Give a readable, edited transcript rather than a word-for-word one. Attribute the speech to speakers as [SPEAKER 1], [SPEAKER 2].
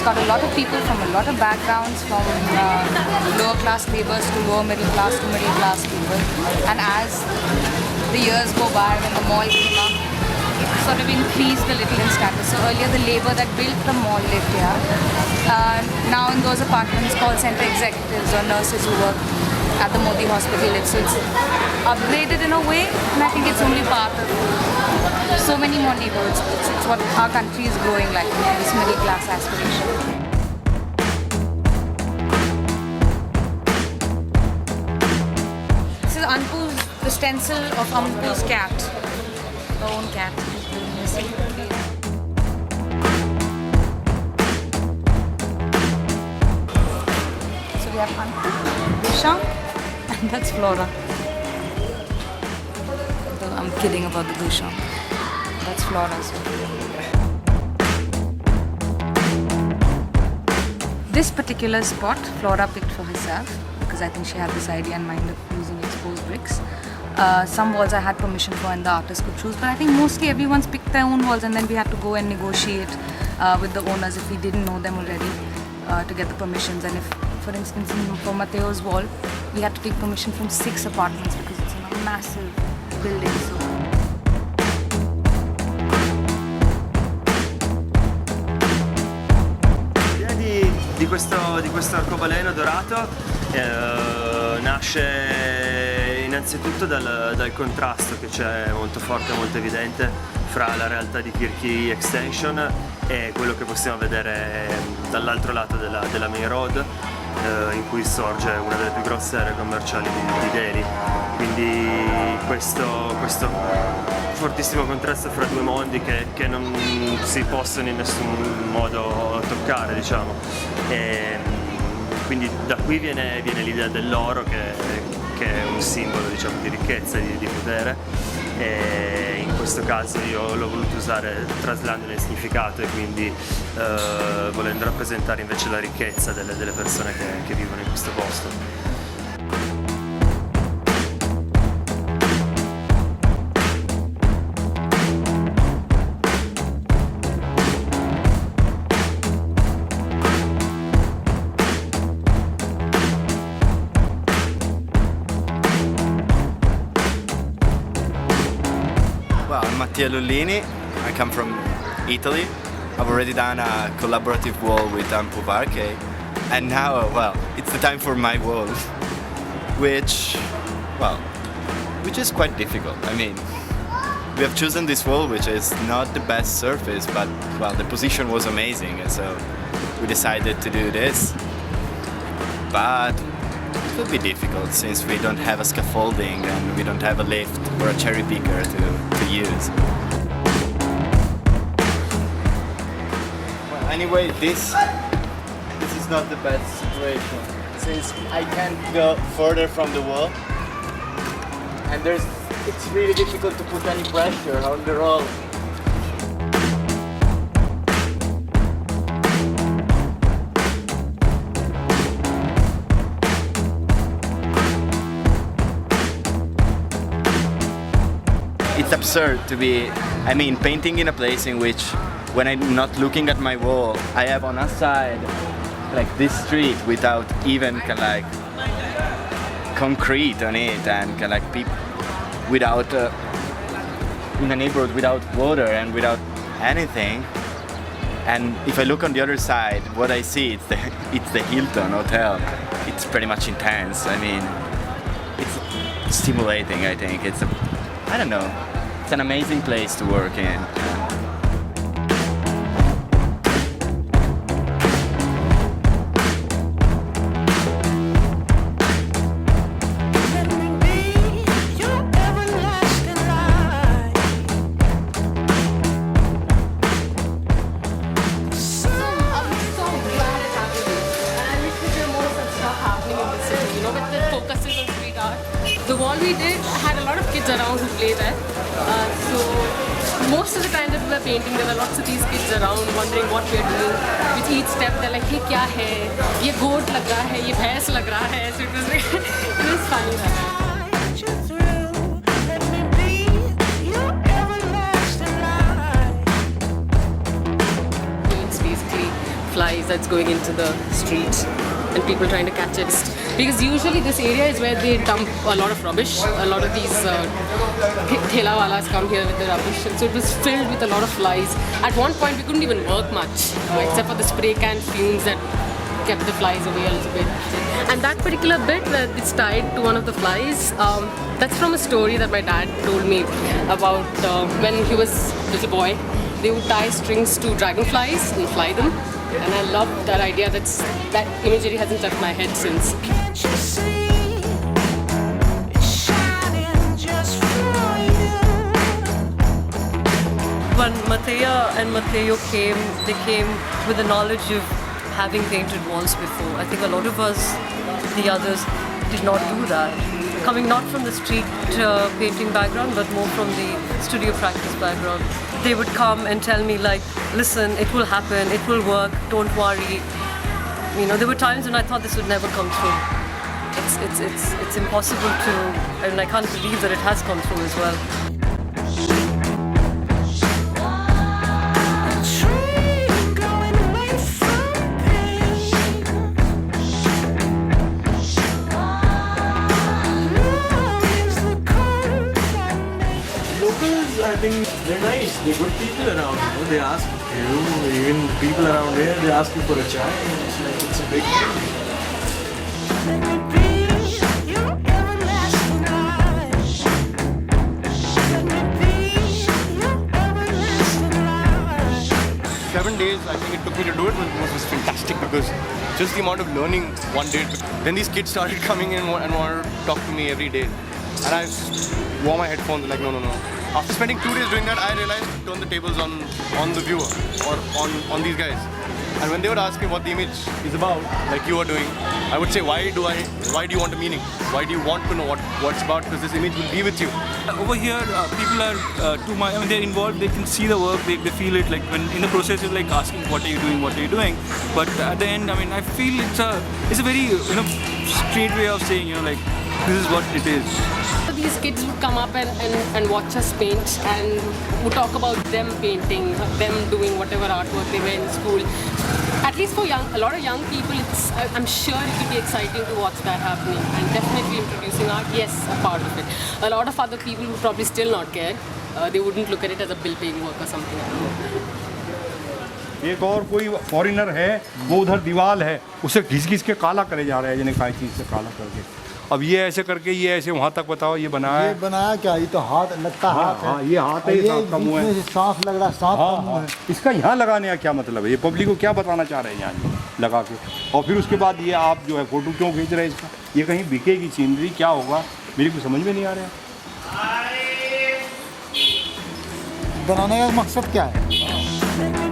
[SPEAKER 1] got a lot of people from a lot of backgrounds, from lower class labourers to lower middle class to middle class people. And as the years go by, when the mall came up, it sort of increased a little in status. So earlier the labour that built the mall lived here. Now in those apartments, call centre executives or nurses who work at the Modi hospital live. So it's upgraded in a way, and I think it's only part of so many more neighbourhoods. It's what our country is growing like, this middle class aspiration. This is Anpu's, the stencil of Anpu's cat, her own cat. So we have Anpu, Visham, and that's Flora. I'm kidding about the Visham. That's Flora's. This particular spot, Flora picked for herself because I think she had this idea in mind of using exposed bricks. Some walls I had permission for and the artist could choose, but I think mostly everyone's picked their own walls, and then we had to go and negotiate with the owners if we didn't know them already to get the permissions. And if, for instance, for Mateo's wall, we had to take permission from 6 apartments because it's in a massive building. So.
[SPEAKER 2] Di questo arcobaleno dorato nasce innanzitutto dal contrasto che c'è molto forte, molto evidente fra la realtà di Khirkee Extension e quello che possiamo vedere dall'altro lato della main road, in cui sorge una delle più grosse aree commerciali di Delhi. Quindi questo fortissimo contrasto fra due mondi che non si possono in nessun modo toccare, diciamo. E quindi da qui viene l'idea dell'oro che è un simbolo, diciamo, di ricchezza, di potere, e in questo caso io l'ho voluto usare traslandone il significato e quindi volendo rappresentare invece la ricchezza delle persone che vivono in questo posto.
[SPEAKER 3] Well, I'm Mattia Lullini, I come from Italy. I've already done a collaborative wall with Ampu Parque, and now, well, it's the time for my wall, which is quite difficult. I mean, we have chosen this wall, which is not the best surface, but, well, the position was amazing, and so we decided to do this. But it will be difficult since we don't have a scaffolding and we don't have a lift or a cherry picker to use. Well, anyway, this is not the best situation since I can't go further from the wall, and it's really difficult to put any pressure on the roll. It's absurd to be, painting in a place in which, when I'm not looking at my wall, I have on a side, like this street without even concrete on it, and people without, in a neighborhood without water and without anything. And if I look on the other side, what I see, it's the Hilton Hotel. It's pretty much intense. It's stimulating, I think. I don't know. It's an amazing place to work in.
[SPEAKER 4] The wall we did had a lot of kids around who play there. So most of the time that we were painting, there were lots of these kids around wondering what we are doing. With each step, they're like, "Hey, kya hai? Ye goat lag raha hai, ye bhains lag raha hai." So it was funny. Basically flies that's going into the street and people trying to catch it. Because usually this area is where they dump a lot of rubbish. A lot of these thela walas come here with the rubbish. And so it was filled with a lot of flies. At one point we couldn't even work much, except for the spray can fumes that kept the flies away a little bit. And that particular bit where it's tied to one of the flies, that's from a story that my dad told me about when he was a little boy. They would tie strings to dragonflies and fly them. And I love that idea. That imagery hasn't left my head since.
[SPEAKER 5] Can't you see it's shining just for you?
[SPEAKER 6] When Mattheya and Mattheyo came, they came with the knowledge of having painted walls before. I think a lot of us, the others, did not do that. Coming not from the street painting background, but more from the studio practice background. They would come and tell me like, listen, it will happen, it will work, don't worry. You know, there were times when I thought this would never come through. It's impossible to, and I can't believe that it has come through as well.
[SPEAKER 7] I think they're nice, they're good people around, you know, they ask you, even people around here, they ask you for a chai, and it's like, it's a big thing.
[SPEAKER 5] Let me be your everlasting light. Let me be your everlasting light.
[SPEAKER 8] 7 days I think it took me to do it was fantastic because just the amount of learning one day. Then these kids started coming in and wanted to talk to me every day. And I wore my headphones like no. After spending 2 days doing that, I realized to turn the tables on the viewer or on these guys. And when they would ask me what the image is about, like you are doing, I would say, why do you want a meaning? Why do you want to know what it's about? Because this image will be with you.
[SPEAKER 9] Over here, people are too much. I mean, they're involved. They can see the work. They feel it. Like when in the process, it's like asking, "What are you doing? What are you doing?" But at the end, I mean, I feel it's a very straight way of saying, like this is what it is.
[SPEAKER 4] These kids would come up and watch us paint and would talk about them painting, them doing whatever artwork they were in school. At least for a lot of young people, I'm sure it will be exciting to watch that happening, and definitely introducing art, yes, a part of it. A lot of other people would probably still not care. They wouldn't look at it as a bill-paying work or something.
[SPEAKER 10] एक और कोई foreigner है, वो उधर दीवार है, उसे घिस के काला करे जा रहा है, जिन्हें काय चीज़ से काला करके। अब ये ऐसे करके ये ऐसे वहाँ तक बताओ ये बनाया है।
[SPEAKER 11] ये बनाया क्या? ये तो हाथ लगता हाथ है।
[SPEAKER 10] हाँ, ये हाथ है, ये सांप का मुँह है।
[SPEAKER 11] सांप लग रहा, सांप का मुँह है।
[SPEAKER 10] इसका यहाँ लगाने का क्या मतलब है? ये पब्लिक को क्या बताना चाह रहे हैं यहाँ लगा के? और फिर उसके बाद ये आप जो है फोटो क्यों खींच रहे हैं इसका? ये कहीं बिकेगी सीनरी, क्या होगा? मेरे को समझ में नहीं आ रहा है।
[SPEAKER 11] बनाने का मकसद क्या है?